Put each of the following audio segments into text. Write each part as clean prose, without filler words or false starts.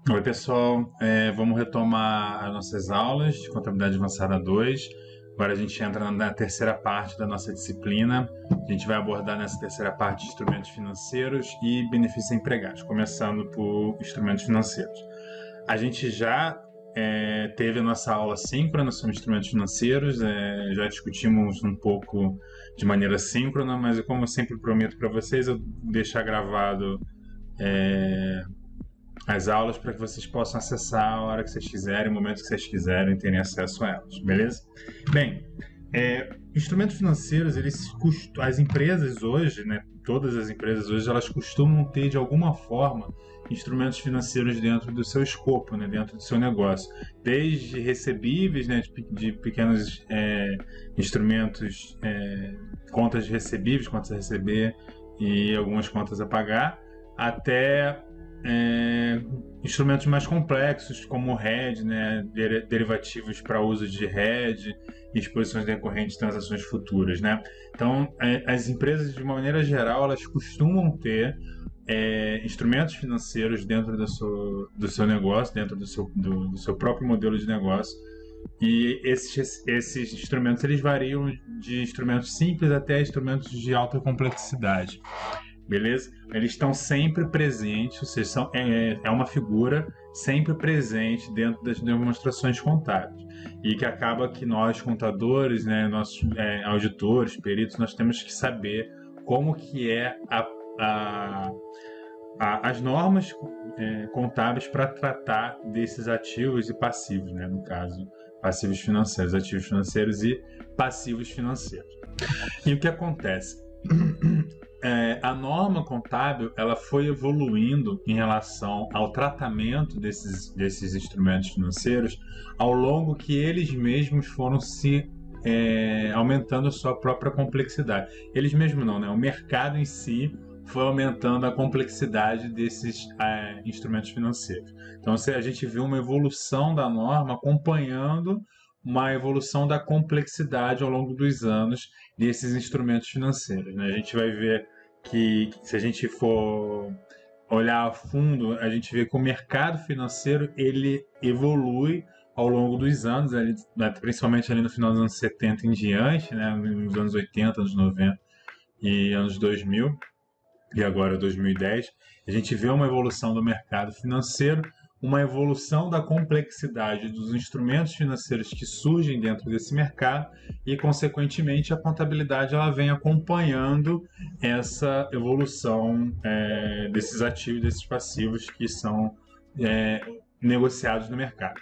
Oi, pessoal. Vamos retomar as nossas aulas de Contabilidade Avançada 2. Agora a gente entra na terceira parte da nossa disciplina. A gente vai abordar nessa terceira parte instrumentos financeiros e benefícios empregados, começando por instrumentos financeiros. A gente já teve a nossa aula síncrona sobre instrumentos financeiros, já discutimos um pouco de maneira síncrona, mas como eu sempre prometo para vocês, eu deixar gravado as aulas para que vocês possam acessar a hora que vocês quiserem, o momento que vocês quiserem, terem acesso a elas, beleza? Bem, instrumentos financeiros, as empresas hoje, né, todas as empresas hoje, elas costumam ter de alguma forma instrumentos financeiros dentro do seu escopo, né, dentro do seu negócio, desde recebíveis, né, de pequenos instrumentos, contas de recebíveis, contas a receber e algumas contas a pagar, até instrumentos mais complexos como o hedge, né, derivativos para uso de hedge e exposições decorrentes de transações futuras, né? Então, as empresas de uma maneira geral elas costumam ter instrumentos financeiros dentro do seu negócio, dentro do seu próprio modelo de negócio. E esses instrumentos eles variam de instrumentos simples até instrumentos de alta complexidade. Beleza? Eles estão sempre presentes, ou seja, é uma figura sempre presente dentro das demonstrações contábeis. E que acaba que nós, contadores, né, nossos auditores, peritos, nós temos que saber como que é as normas contábeis para tratar desses ativos e passivos, né, no caso, passivos financeiros, ativos financeiros e passivos financeiros. E o que acontece? A norma contábil ela foi evoluindo em relação ao tratamento desses instrumentos financeiros ao longo que eles mesmos foram se aumentando a sua própria complexidade. Eles mesmos não, né? O mercado em si foi aumentando a complexidade desses instrumentos financeiros. Então a gente viu uma evolução da norma acompanhando uma evolução da complexidade ao longo dos anos desses instrumentos financeiros, né? A gente vai ver que se a gente for olhar a fundo, a gente vê que o mercado financeiro ele evolui ao longo dos anos, principalmente ali no final dos anos 70 em diante, né, nos anos 80, anos 90 e anos 2000, e agora 2010, a gente vê uma evolução do mercado financeiro, uma evolução da complexidade dos instrumentos financeiros que surgem dentro desse mercado e, consequentemente, a contabilidade ela vem acompanhando essa evolução desses ativos, desses passivos que são negociados no mercado.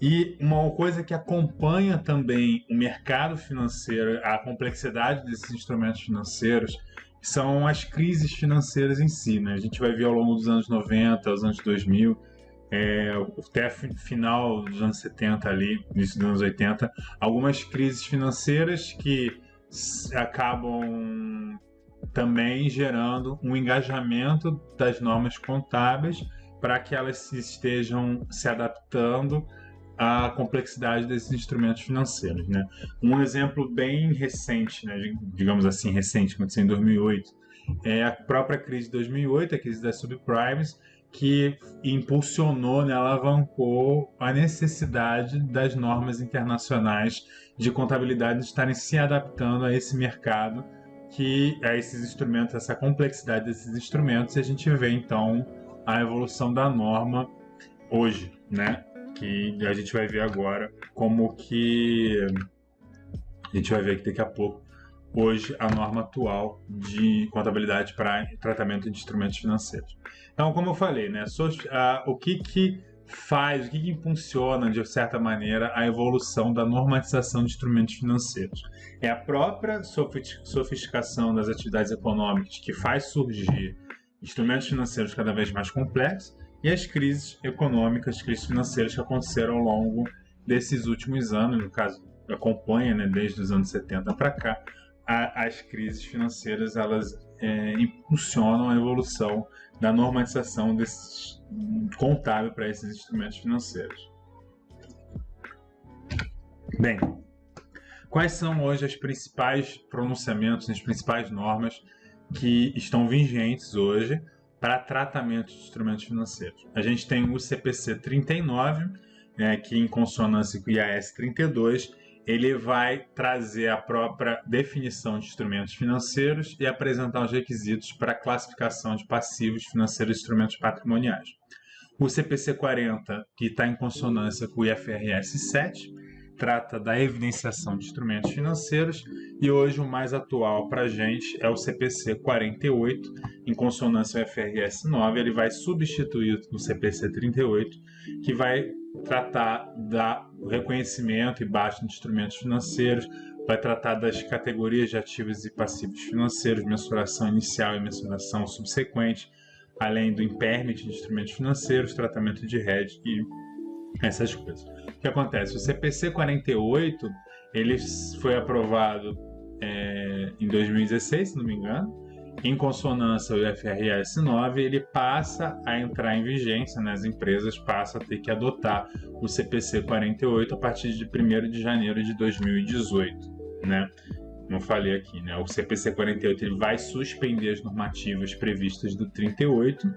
E uma coisa que acompanha também o mercado financeiro, a complexidade desses instrumentos financeiros, são as crises financeiras em si, né? A gente vai ver ao longo dos anos 90, aos anos 2000, até final dos anos 70 ali, início dos anos 80, algumas crises financeiras que acabam também gerando um engajamento das normas contábeis para que elas estejam se adaptando à complexidade desses instrumentos financeiros, né? Um exemplo bem recente, né, digamos assim, recente, aconteceu em 2008, é a própria crise de 2008, a crise das subprimes, que impulsionou, né, alavancou a necessidade das normas internacionais de contabilidade estarem se adaptando a esse mercado, a esses instrumentos, essa complexidade desses instrumentos, e a gente vê então a evolução da norma hoje, né? Que a gente vai ver agora como que a gente vai ver que daqui a pouco hoje a norma atual de contabilidade para tratamento de instrumentos financeiros. Então, como eu falei, né, o que faz, o que impulsiona, de certa maneira, a evolução da normatização de instrumentos financeiros? É a própria sofisticação das atividades econômicas que faz surgir instrumentos financeiros cada vez mais complexos e as crises econômicas, crises financeiras que aconteceram ao longo desses últimos anos, no caso, acompanha, né, desde os anos 70 para cá, as crises financeiras elas impulsionam a evolução da normatização desses contábil para esses instrumentos financeiros. Bem, quais são hoje os principais pronunciamentos, as principais normas que estão vigentes hoje para tratamento de instrumentos financeiros. A gente tem o CPC 39, que em consonância com o IAS 32, ele vai trazer a própria definição de instrumentos financeiros e apresentar os requisitos para a classificação de passivos financeiros e instrumentos patrimoniais. O CPC 40, que está em consonância com o IFRS 7, trata da evidenciação de instrumentos financeiros, e hoje o mais atual para a gente é o CPC 48, em consonância com o IFRS 9. Ele vai substituir o CPC 38, que vai tratar do reconhecimento e baixa de instrumentos financeiros, vai tratar das categorias de ativos e passivos financeiros, mensuração inicial e mensuração subsequente, além do impairment de instrumentos financeiros, tratamento de hedge e essas coisas. O que acontece? O CPC 48 ele foi aprovado em 2016, se não me engano. Em consonância ao IFRS 9, ele passa a entrar em vigência, né? As empresas passam a ter que adotar o CPC 48 a partir de 1º de janeiro de 2018, né? Como eu falei aqui, né? O CPC 48 ele vai suspender as normativas previstas do 38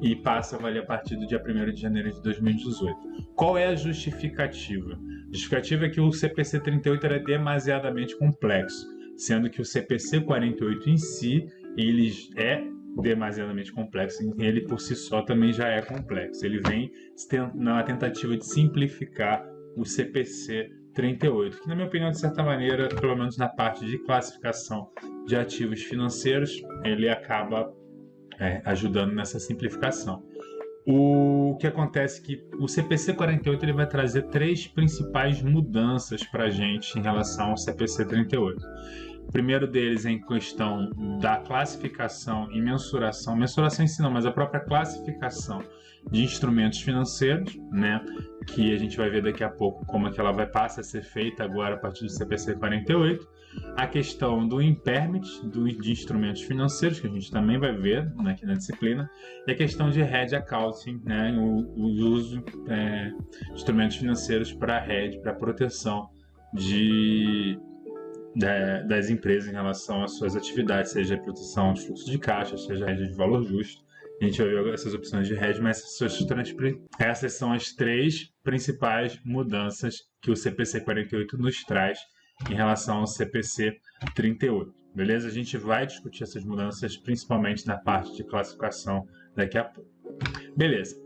e passa a valer a partir do dia 1º de janeiro de 2018. Qual é a justificativa? A justificativa é que o CPC 38 era demasiadamente complexo, sendo que o CPC 48 em si ele é demasiadamente complexo, ele por si só também já é complexo. Ele vem na tentativa de simplificar o CPC 38, que na minha opinião, de certa maneira, pelo menos na parte de classificação de ativos financeiros, ele acaba ajudando nessa simplificação. O que acontece é que o CPC 48 ele vai trazer 3 principais mudanças para a gente em relação ao CPC 38. O primeiro deles é em questão da classificação e mensuração em si não, mas a própria classificação de instrumentos financeiros, né, que a gente vai ver daqui a pouco como é que ela passa a ser feita agora a partir do CPC 48, a questão do impairment de instrumentos financeiros, que a gente também vai ver aqui na disciplina, e a questão de hedge accounting, né, o uso de instrumentos financeiros para hedge, para proteção das empresas em relação às suas atividades, seja a proteção de fluxo de caixa, seja a hedge de valor justo. A gente vai ver essas opções de hedge, mas essas são as 3 principais mudanças que o CPC 48 nos traz em relação ao CPC 38. Beleza? A gente vai discutir essas mudanças principalmente na parte de classificação daqui a pouco. Beleza.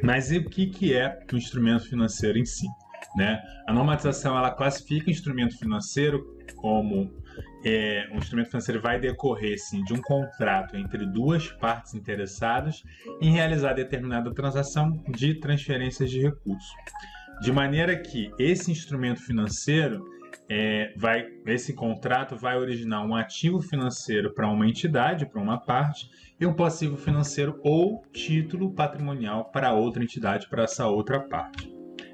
Mas e o que é o instrumento financeiro em si? Né? A normatização ela classifica o instrumento financeiro como um instrumento financeiro vai decorrer sim, de um contrato entre 2 partes interessadas em realizar determinada transação de transferências de recursos. De maneira que esse instrumento financeiro, esse contrato vai originar um ativo financeiro para uma entidade, para uma parte, e um passivo financeiro ou título patrimonial para outra entidade, para essa outra parte.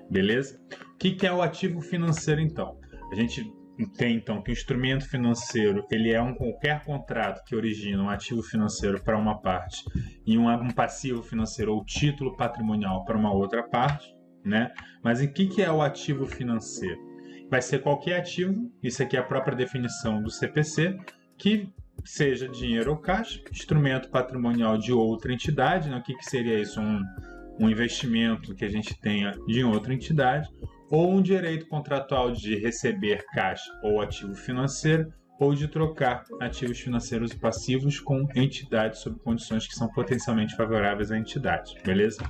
Beleza? O que é o ativo financeiro, então? A gente tem, então, que o instrumento financeiro ele é qualquer contrato que origina um ativo financeiro para uma parte e um passivo financeiro ou título patrimonial para uma outra parte, né? Mas o que é o ativo financeiro? Vai ser qualquer ativo, isso aqui é a própria definição do CPC, que seja dinheiro ou caixa, instrumento patrimonial de outra entidade, né? O que seria isso? Um investimento que a gente tenha de outra entidade, ou um direito contratual de receber caixa ou ativo financeiro, ou de trocar ativos financeiros e passivos com entidades sob condições que são potencialmente favoráveis à entidade, beleza?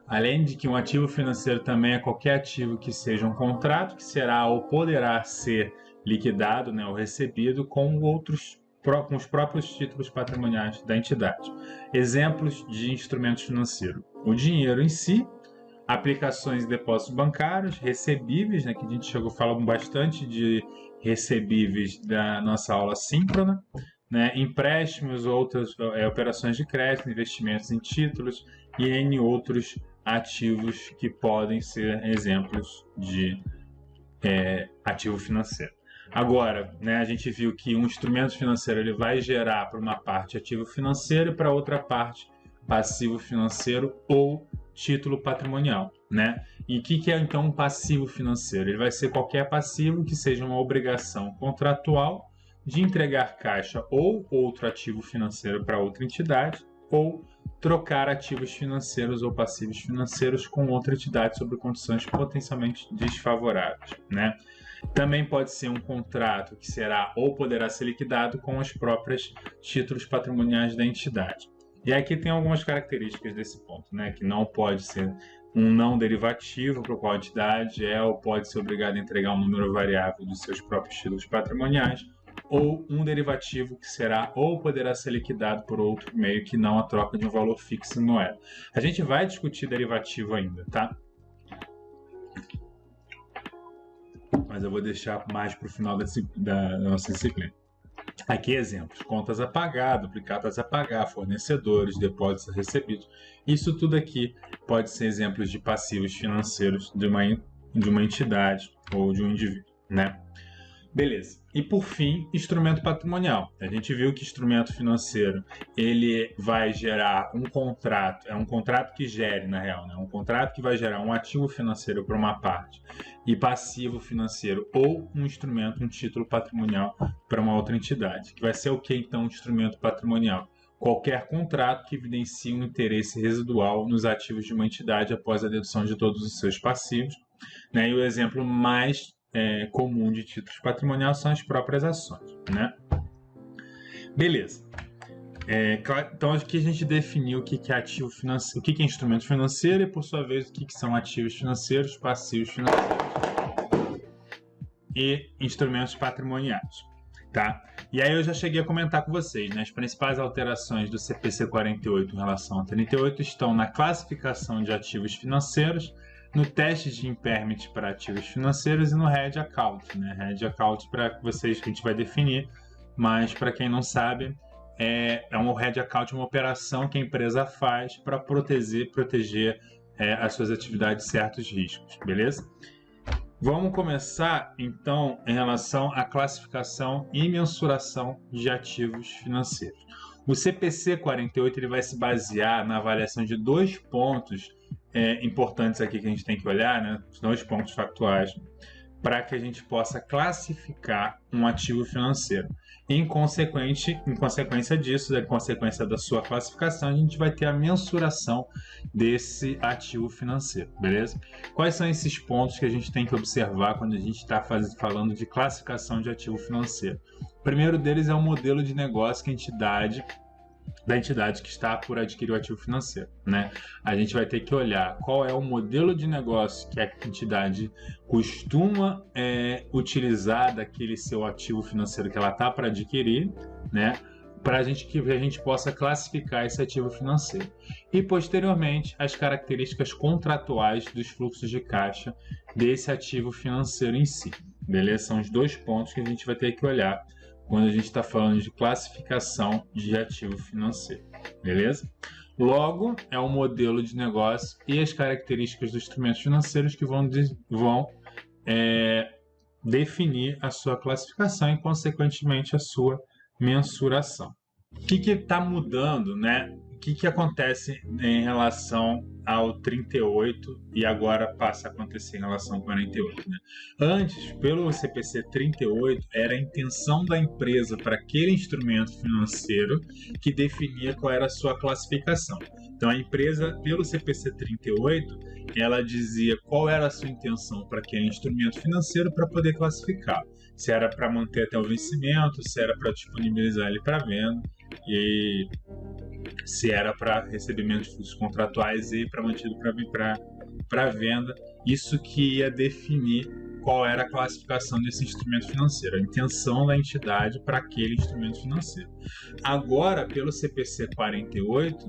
Além de que um ativo financeiro também é qualquer ativo que seja um contrato que será ou poderá ser liquidado, né, ou recebido com os próprios títulos patrimoniais da entidade. Exemplos de instrumentos financeiros: o dinheiro em si, aplicações e depósitos bancários, recebíveis, né, que a gente chegou falando bastante de recebíveis da nossa aula síncrona, né, empréstimos, outras operações de crédito, investimentos em títulos e N outros ativos que podem ser exemplos de ativo financeiro. Agora, né, a gente viu que um instrumento financeiro ele vai gerar para uma parte ativo financeiro e para outra parte passivo financeiro ou título patrimonial, né? E o que é então um passivo financeiro? Ele vai ser qualquer passivo que seja uma obrigação contratual de entregar caixa ou outro ativo financeiro para outra entidade, ou trocar ativos financeiros ou passivos financeiros com outra entidade sob condições potencialmente desfavoráveis, né? Também pode ser um contrato que será ou poderá ser liquidado com os próprios títulos patrimoniais da entidade. E aqui tem algumas características desse ponto, né? Que não pode ser um não derivativo para qual a entidade ou pode ser obrigada a entregar um número variável dos seus próprios títulos patrimoniais, ou um derivativo que será ou poderá ser liquidado por outro meio que não a troca de um valor fixo em moeda. A gente vai discutir derivativo ainda, tá? Mas eu vou deixar mais para o final da nossa disciplina. Aqui exemplos: contas a pagar, duplicatas a pagar, fornecedores, depósitos recebidos. Isso tudo aqui pode ser exemplos de passivos financeiros de uma entidade ou de um indivíduo, né? Beleza. E por fim, instrumento patrimonial. A gente viu que instrumento financeiro ele vai gerar um contrato, é um contrato que gere, na real, né? Um contrato que vai gerar um ativo financeiro para uma parte e passivo financeiro, ou um instrumento, um título patrimonial para uma outra entidade. Que vai ser o que então, um instrumento patrimonial? Qualquer contrato que evidencie um interesse residual nos ativos de uma entidade após a dedução de todos os seus passivos, né? E o exemplo mais comum de títulos patrimoniais são as próprias ações, né? Beleza. Então aqui a gente definiu o que é ativo financeiro, o que é instrumento financeiro e, por sua vez, o que são ativos financeiros, passivos financeiros e instrumentos patrimoniais, tá? E aí eu já cheguei a comentar com vocês, né? As principais alterações do CPC 48 em relação a 38 estão na classificação de ativos financeiros, no teste de impairment para ativos financeiros e no hedge account, né? Hedge account para vocês que a gente vai definir, mas para quem não sabe, um hedge account, uma operação que a empresa faz para proteger as suas atividades de certos riscos, beleza? Vamos começar então em relação à classificação e mensuração de ativos financeiros. O CPC 48 ele vai se basear na avaliação de dois pontos importantes aqui que a gente tem que olhar, né? Os dois pontos factuais, para que a gente possa classificar um ativo financeiro. Em consequência disso, em consequência da sua classificação, a gente vai ter a mensuração desse ativo financeiro, beleza? Quais são esses pontos que a gente tem que observar quando a gente está falando de classificação de ativo financeiro? O primeiro deles é o modelo de negócio que da entidade que está por adquirir o ativo financeiro, né? A gente vai ter que olhar qual é o modelo de negócio que a entidade costuma utilizar daquele seu ativo financeiro que ela está para adquirir, né? Para que a gente possa classificar esse ativo financeiro. E, posteriormente, as características contratuais dos fluxos de caixa desse ativo financeiro em si, beleza? São os dois pontos que a gente vai ter que olhar quando a gente está falando de classificação de ativo financeiro, beleza? Logo, é o modelo de negócio e as características dos instrumentos financeiros que vão definir a sua classificação e, consequentemente, a sua mensuração. O que está mudando, né? O que acontece em relação ao 38 e agora passa a acontecer em relação ao 48, né? Antes, pelo CPC 38, era a intenção da empresa para aquele instrumento financeiro que definia qual era a sua classificação. Então, a empresa, pelo CPC 38, ela dizia qual era a sua intenção para aquele instrumento financeiro para poder classificar. Se era para manter até o vencimento, se era para disponibilizar ele para venda, e se era para recebimento de fluxos contratuais e para mantido para venda. Isso que ia definir qual era a classificação desse instrumento financeiro, a intenção da entidade para aquele instrumento financeiro. Agora, pelo CPC 48,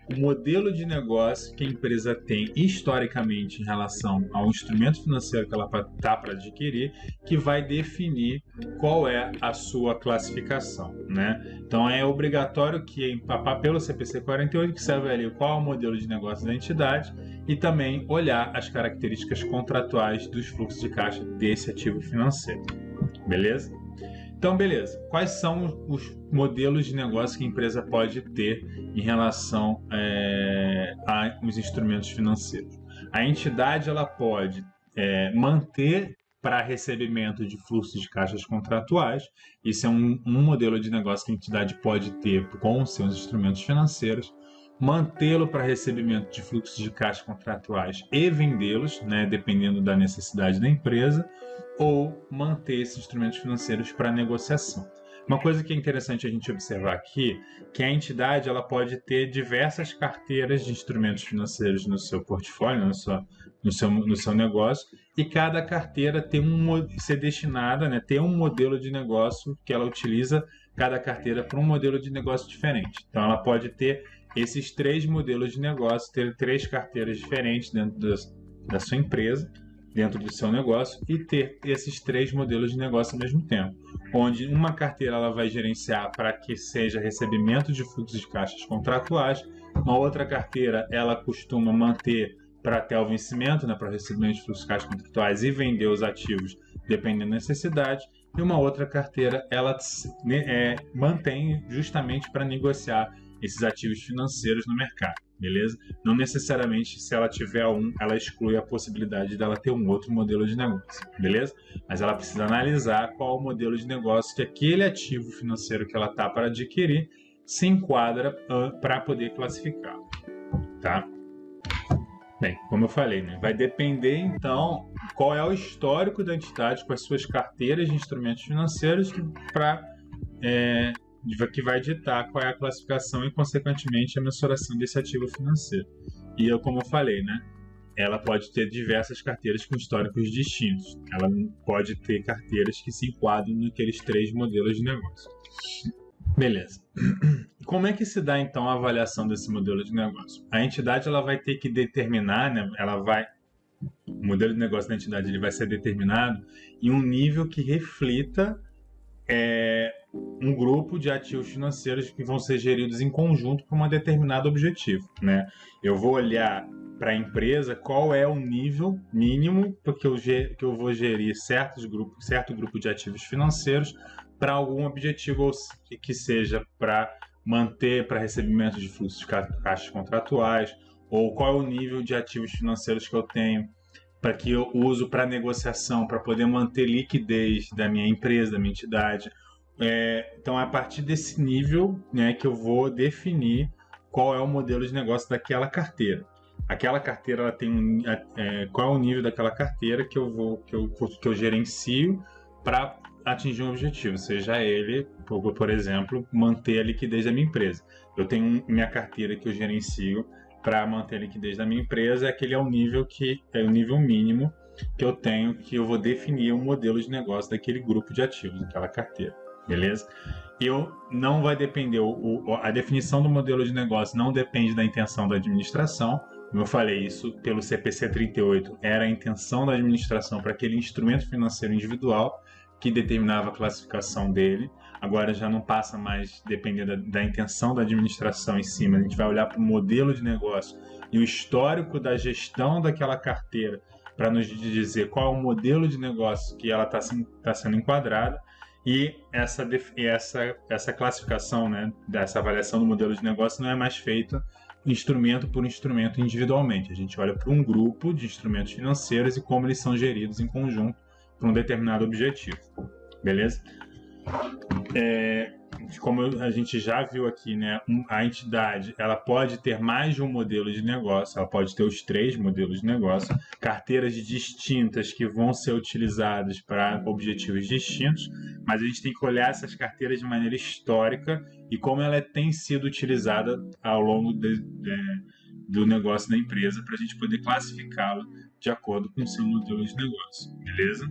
o modelo de negócio que a empresa tem historicamente em relação ao instrumento financeiro que ela está para adquirir, que vai definir qual é a sua classificação, né? Então é obrigatório que, pelo CPC 48, que serve ali qual é o modelo de negócio da entidade e também olhar as características contratuais dos fluxos de caixa desse ativo financeiro, beleza? Então, beleza. Quais são os modelos de negócio que a empresa pode ter em relação aos instrumentos financeiros? A entidade ela pode manter para recebimento de fluxos de caixas contratuais. Isso é um modelo de negócio que a entidade pode ter com os seus instrumentos financeiros. Mantê-lo para recebimento de fluxos de caixa contratuais e vendê-los, né, dependendo da necessidade da empresa, ou manter esses instrumentos financeiros para negociação. Uma coisa que é interessante a gente observar aqui, que a entidade ela pode ter diversas carteiras de instrumentos financeiros no seu portfólio, no seu negócio, e cada carteira tem ser destinada, né, ter um modelo de negócio que ela utiliza, cada carteira para um modelo de negócio diferente. Então ela pode ter esses 3 modelos de negócio, ter 3 carteiras diferentes dentro da sua empresa, dentro do seu negócio, e ter esses 3 modelos de negócio ao mesmo tempo. Onde uma carteira ela vai gerenciar para que seja recebimento de fluxos de caixas contratuais, uma outra carteira ela costuma manter para até o vencimento, né, para recebimento de fluxos de caixas contratuais e vender os ativos dependendo da necessidade, e uma outra carteira ela mantém justamente para negociar esses ativos financeiros no mercado, beleza? Não necessariamente se ela tiver ela exclui a possibilidade dela ter um outro modelo de negócio, beleza? Mas ela precisa analisar qual o modelo de negócio que aquele ativo financeiro que ela está para adquirir se enquadra para poder classificar, tá? Bem, como eu falei, né? Vai depender então qual é o histórico da entidade com as suas carteiras de instrumentos financeiros que vai ditar qual é a classificação e, consequentemente, a mensuração desse ativo financeiro. E como eu falei, né? Ela pode ter diversas carteiras com históricos distintos. Ela pode ter carteiras que se enquadram naqueles 3 modelos de negócio. Beleza. Como é que se dá, então, a avaliação desse modelo de negócio? A entidade ela vai ter que determinar, né? O modelo de negócio da entidade ele vai ser determinado em um nível que reflita um grupo de ativos financeiros que vão ser geridos em conjunto para um determinado objetivo, né? Eu vou olhar para a empresa qual é o nível mínimo porque que eu vou gerir certo grupo de ativos financeiros para algum objetivo, que seja para manter para recebimento de fluxos de caixas contratuais, ou qual é o nível de ativos financeiros que eu tenho para que eu uso para negociação, para poder manter liquidez da minha empresa, da minha entidade. Então, é a partir desse nível, né, que eu vou definir qual é o modelo de negócio daquela carteira. Aquela carteira ela tem qual é o nível daquela carteira que eu gerencio para atingir um objetivo, seja ele, por exemplo, manter a liquidez da minha empresa. Eu tenho minha carteira que eu gerencio para manter a liquidez da minha empresa, aquele é o nível mínimo que eu tenho, que eu vou definir o modelo de negócio daquele grupo de ativos, daquela carteira, beleza? Não vai depender, a definição do modelo de negócio não depende da intenção da administração. Como eu falei, isso pelo CPC 38 era a intenção da administração para aquele instrumento financeiro individual que determinava a classificação dele. Agora já não passa mais depender da intenção da administração em cima. A gente vai olhar para o modelo de negócio e o histórico da gestão daquela carteira para nos dizer qual é o modelo de negócio que ela está sendo enquadrada. E essa classificação, né, dessa avaliação do modelo de negócio não é mais feita instrumento por instrumento individualmente. A gente olha para um grupo de instrumentos financeiros e como eles são geridos em conjunto para um determinado objetivo, beleza? Como a gente já viu aqui, né, a entidade ela pode ter mais de um modelo de negócio, ela pode ter os 3 modelos de negócio, carteiras distintas que vão ser utilizadas para objetivos distintos, mas a gente tem que olhar essas carteiras de maneira histórica e como ela tem sido utilizada ao longo do negócio da empresa para a gente poder classificá-la de acordo com o seu modelo de negócio, beleza?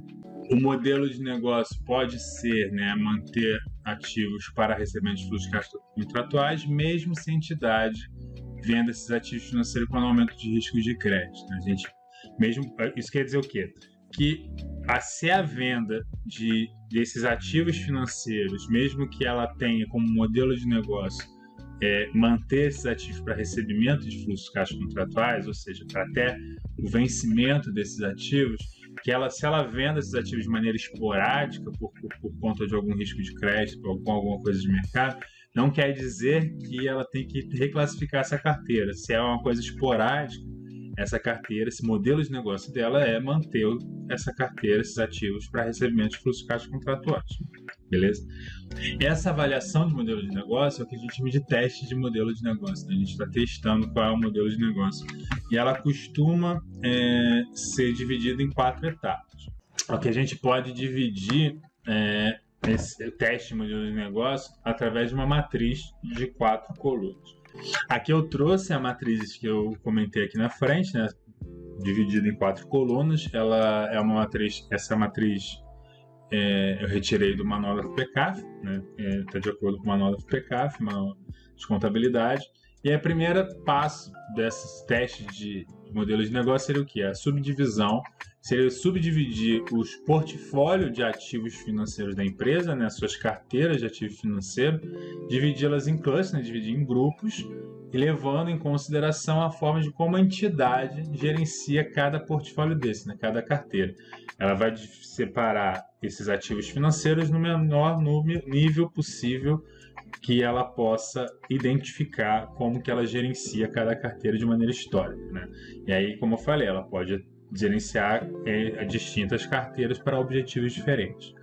O modelo de negócio pode ser, né, manter ativos para recebimento de fluxos de caixa contratuais, mesmo se a entidade venda esses ativos financeiros com aumento de riscos de crédito. Isso quer dizer o quê? Que se a venda desses ativos financeiros, mesmo que ela tenha como modelo de negócio manter esses ativos para recebimento de fluxos de caixa contratuais, ou seja, para até o vencimento desses ativos, se ela venda esses ativos de maneira esporádica por conta de algum risco de crédito ou com alguma coisa de mercado, não quer dizer que ela tem que reclassificar essa carteira. Se é uma coisa esporádica, essa carteira, esse modelo de negócio dela é manter essa carteira, esses ativos para recebimento de fluxo de caixa contratuais, beleza? Essa avaliação de modelo de negócio é o que a gente chama de teste de modelo de negócio, né? A gente está testando qual é o modelo de negócio e ela costuma ser dividida em 4 etapas. O que a gente pode dividir esse teste de modelo de negócio através de uma matriz de 4 colunas. Aqui eu trouxe a matriz que eu comentei aqui na frente, né? Dividida em 4 colunas. Ela é uma matriz, essa matriz eu retirei do manual da FPCAF, né? Está de acordo com o manual da FPCAF, manual de contabilidade. E a primeira passo desses testes de modelo de negócio seria o quê? A subdivisão. Seria subdividir os portfólios de ativos financeiros da empresa, né, suas carteiras de ativo financeiro, dividi-las em clusters, né, dividir em grupos, e levando em consideração a forma de como a entidade gerencia cada portfólio desse, né, cada carteira. Ela vai separar esses ativos financeiros no menor nível possível que ela possa identificar como que ela gerencia cada carteira de maneira histórica, né? E aí, como eu falei, ela pode gerenciar distintas carteiras para objetivos diferentes.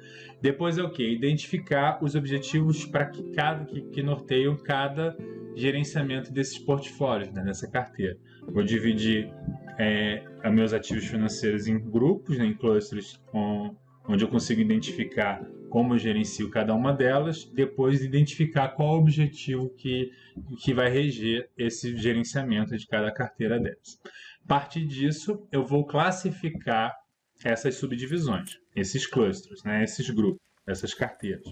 Depois é o que? Identificar os objetivos para que norteiam cada gerenciamento desses portfólios, né, dessa carteira. Vou dividir meus ativos financeiros em grupos, né, em clusters, onde eu consigo identificar como eu gerencio cada uma delas, depois identificar qual o objetivo que vai reger esse gerenciamento de cada carteira dessas. A partir disso, eu vou classificar essas subdivisões, esses clusters, né, esses grupos, essas carteiras.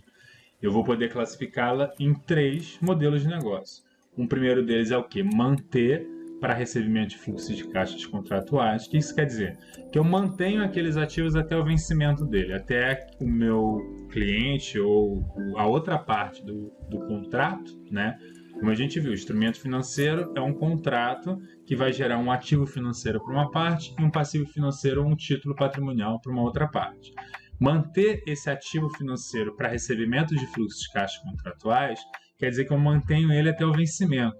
Eu vou poder classificá-la em 3 modelos de negócio. Um primeiro deles é o quê? Manter para recebimento de fluxos de caixas contratuais. O que isso quer dizer? Que eu mantenho aqueles ativos até o vencimento dele, até o meu cliente ou a outra parte do contrato, né? Como a gente viu, o instrumento financeiro é um contrato que vai gerar um ativo financeiro para uma parte e um passivo financeiro ou um título patrimonial para uma outra parte. Manter esse ativo financeiro para recebimento de fluxos de caixa contratuais quer dizer que eu mantenho ele até o vencimento.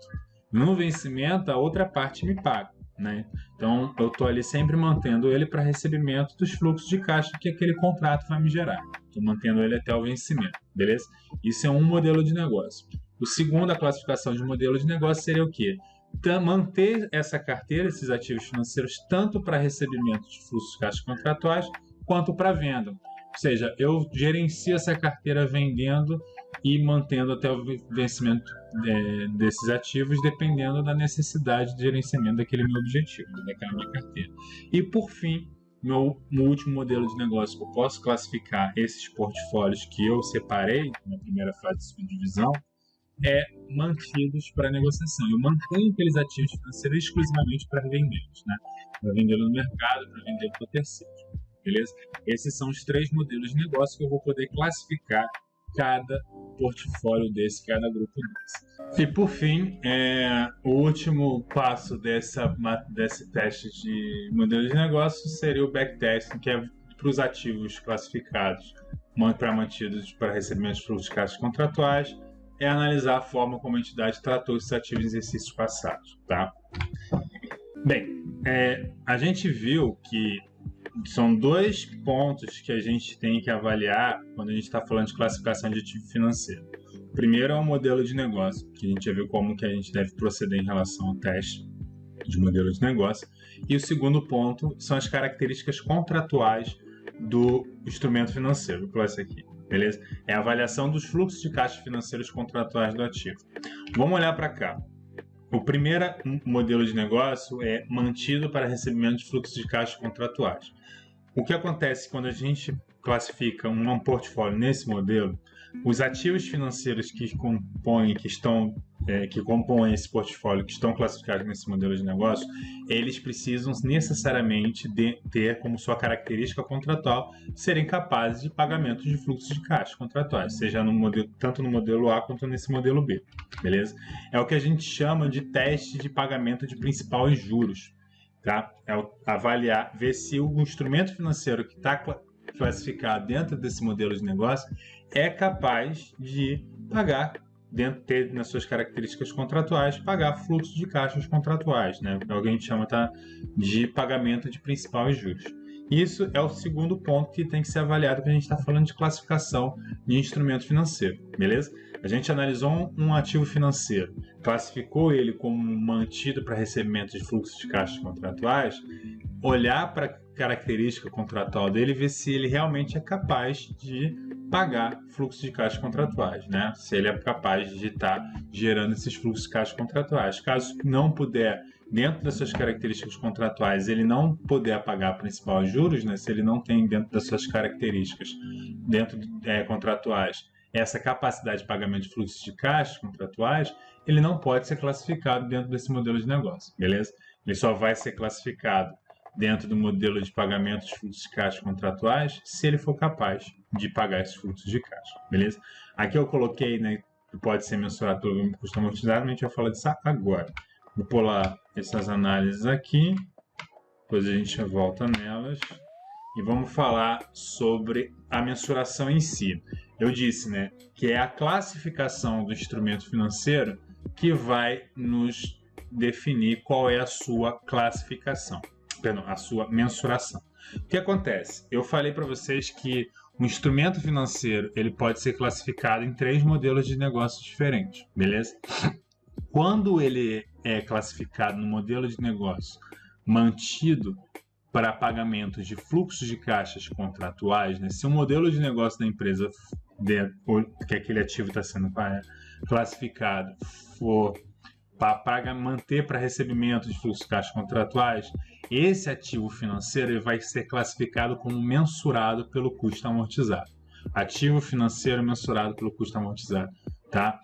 No vencimento, a outra parte me paga, né? Então, eu estou ali sempre mantendo ele para recebimento dos fluxos de caixa que aquele contrato vai me gerar. Estou mantendo ele até o vencimento, beleza? Isso é um modelo de negócio. O segundo, a classificação de modelo de negócio seria o quê? Manter essa carteira, esses ativos financeiros, tanto para recebimento de fluxos de caixa contratuais, quanto para venda. Ou seja, eu gerencio essa carteira vendendo e mantendo até o vencimento desses ativos, dependendo da necessidade de gerenciamento daquele meu objetivo, daquela minha carteira. E, por fim, no último modelo de negócio que eu posso classificar esses portfólios que eu separei na primeira fase de subdivisão, mantidos para negociação. Eu mantenho aqueles ativos financeiros exclusivamente para vendê-los, né? Para vendê-los no mercado, para vender para terceiros. Beleza? Esses são os 3 modelos de negócio que eu vou poder classificar cada portfólio desse, cada grupo desse. E por fim, o último passo desse teste de modelo de negócio seria o backtesting, que é para os ativos classificados para mantidos para recebimento de fluxos de caixas contratuais, é analisar a forma como a entidade tratou esses ativos em exercícios passados, tá? Bem, a gente viu que são 2 pontos que a gente tem que avaliar quando a gente está falando de classificação de ativo financeiro. O primeiro é o modelo de negócio, que a gente já viu como que a gente deve proceder em relação ao teste de modelo de negócio. E o segundo ponto são as características contratuais do instrumento financeiro, vou pular isso aqui, beleza? É a avaliação dos fluxos de caixa financeiros contratuais do ativo. Vamos olhar para cá. O primeiro modelo de negócio é mantido para recebimento de fluxos de caixa contratuais. O que acontece quando a gente classifica um portfólio nesse modelo? Os ativos financeiros que compõem esse portfólio, que estão classificados nesse modelo de negócio, eles precisam necessariamente ter como sua característica contratual serem capazes de pagamento de fluxos de caixa contratuais, seja tanto no modelo A quanto nesse modelo B, beleza? É o que a gente chama de teste de pagamento de principal e juros, tá? É avaliar, ver se o instrumento financeiro que está classificado dentro desse modelo de negócio é capaz de pagar dentro ter nas suas características contratuais, pagar fluxo de caixas contratuais, né? Que a gente chama de pagamento de principal e juros. Isso é o segundo ponto que tem que ser avaliado quando a gente está falando de classificação de instrumento financeiro, beleza? A gente analisou um ativo financeiro, classificou ele como mantido para recebimento de fluxo de caixas contratuais, olhar para a característica contratual dele e ver se ele realmente é capaz de pagar fluxo de caixas contratuais, né? Se ele é capaz de estar gerando esses fluxos de caixas contratuais. Caso não puder, dentro das suas características contratuais, ele não puder pagar principal e juros, né? Se ele não tem dentro das suas características contratuais essa capacidade de pagamento de fluxos de caixas contratuais, ele não pode ser classificado dentro desse modelo de negócio, beleza? Ele só vai ser classificado dentro do modelo de pagamento de fluxos de caixa contratuais, se ele for capaz de pagar esses fluxos de caixa, beleza? Aqui eu coloquei, né, que pode ser mensurado pelo custo amortizado, mas a gente vai falar disso agora. Vou pular essas análises aqui, depois a gente volta nelas e vamos falar sobre a mensuração em si. Eu disse, né, que é a classificação do instrumento financeiro que vai nos definir qual é a sua classificação. Perdão, a sua mensuração. O que acontece? Eu falei para vocês que o instrumento financeiro ele pode ser classificado em 3 modelos de negócios diferentes, beleza? Quando ele é classificado no modelo de negócio mantido para pagamento de fluxos de caixas contratuais, né? Se o modelo de negócio da empresa que aquele ativo está sendo classificado for para manter para recebimento de fluxos de caixa contratuais, esse ativo financeiro ele vai ser classificado como mensurado pelo custo amortizado. Ativo financeiro mensurado pelo custo amortizado, tá?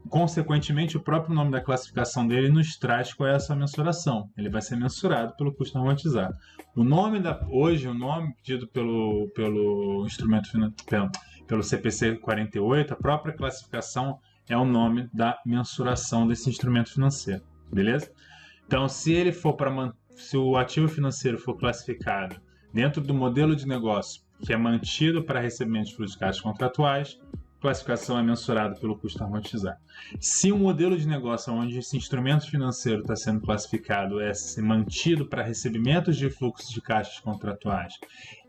Consequentemente, o próprio nome da classificação dele nos traz qual é essa mensuração. Ele vai ser mensurado pelo custo amortizado. Hoje, o nome pedido pelo instrumento pelo CPC 48, a própria classificação é o nome da mensuração desse instrumento financeiro, beleza? Então, se o ativo financeiro for classificado dentro do modelo de negócio que é mantido para recebimento de fluxos de caixas contratuais, a classificação é mensurada pelo custo amortizado. Se o modelo de negócio onde esse instrumento financeiro está sendo classificado é mantido para recebimento de fluxos de caixas contratuais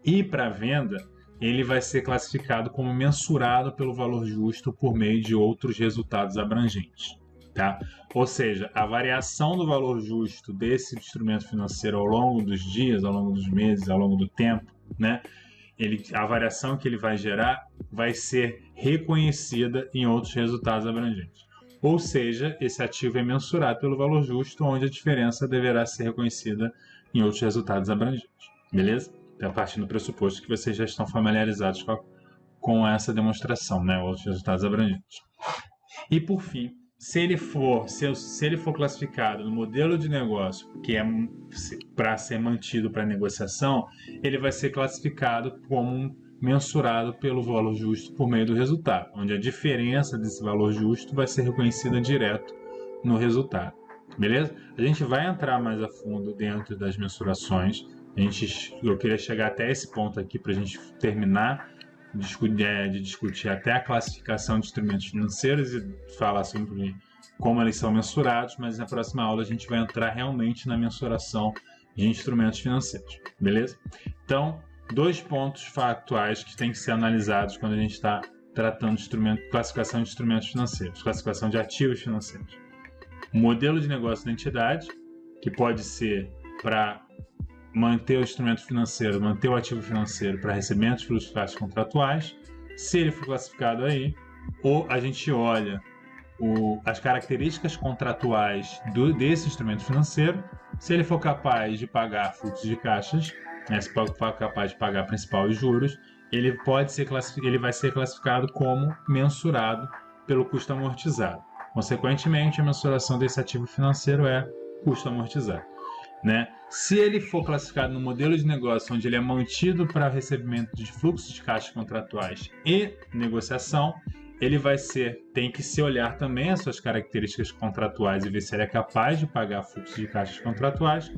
e para venda, ele vai ser classificado como mensurado pelo valor justo por meio de outros resultados abrangentes, tá? Ou seja, a variação do valor justo desse instrumento financeiro ao longo dos dias, ao longo dos meses, ao longo do tempo, né? A variação que ele vai gerar vai ser reconhecida em outros resultados abrangentes. Ou seja, esse ativo é mensurado pelo valor justo, onde a diferença deverá ser reconhecida em outros resultados abrangentes, beleza? A partir do pressuposto que vocês já estão familiarizados com essa demonstração, né? Outros resultados abrangentes. E por fim, se ele for classificado no modelo de negócio que é para ser mantido para negociação, ele vai ser classificado como mensurado pelo valor justo por meio do resultado, onde a diferença desse valor justo vai ser reconhecida direto no resultado, beleza? A gente vai entrar mais a fundo dentro das mensurações. Eu queria chegar até esse ponto aqui para a gente terminar de discutir até a classificação de instrumentos financeiros e falar sobre como eles são mensurados, mas na próxima aula a gente vai entrar realmente na mensuração de instrumentos financeiros, beleza? Então, 2 pontos factuais que têm que ser analisados quando a gente está tratando de classificação de instrumentos financeiros, classificação de ativos financeiros. O modelo de negócio da entidade, que pode ser para manter o instrumento financeiro, manter o ativo financeiro para recebimento de fluxos de caixa contratuais. Se ele for classificado aí, ou a gente olha as características contratuais desse instrumento financeiro, se ele for capaz de pagar fluxos de caixas, né, se for capaz de pagar principal e juros, ele vai ser classificado como mensurado pelo custo amortizado. Consequentemente, a mensuração desse ativo financeiro é custo amortizado, né? Se ele for classificado no modelo de negócio onde ele é mantido para recebimento de fluxos de caixas contratuais e negociação, ele tem que se olhar também as suas características contratuais e ver se ele é capaz de pagar fluxos de caixas contratuais.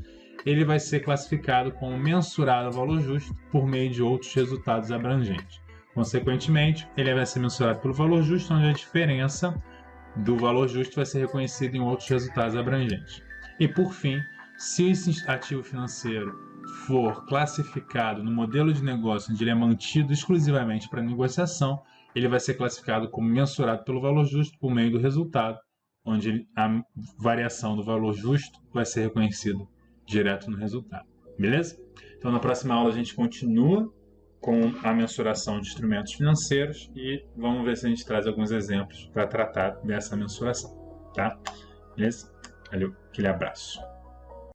Ele vai ser classificado como mensurado ao valor justo por meio de outros resultados abrangentes. Consequentemente, ele vai ser mensurado pelo valor justo, onde a diferença do valor justo vai ser reconhecida em outros resultados abrangentes. E, por fim, se esse ativo financeiro for classificado no modelo de negócio onde ele é mantido exclusivamente para negociação, ele vai ser classificado como mensurado pelo valor justo por meio do resultado, onde a variação do valor justo vai ser reconhecida direto no resultado. Beleza? Então, na próxima aula a gente continua com a mensuração de instrumentos financeiros e vamos ver se a gente traz alguns exemplos para tratar dessa mensuração, tá? Beleza? Valeu, aquele abraço.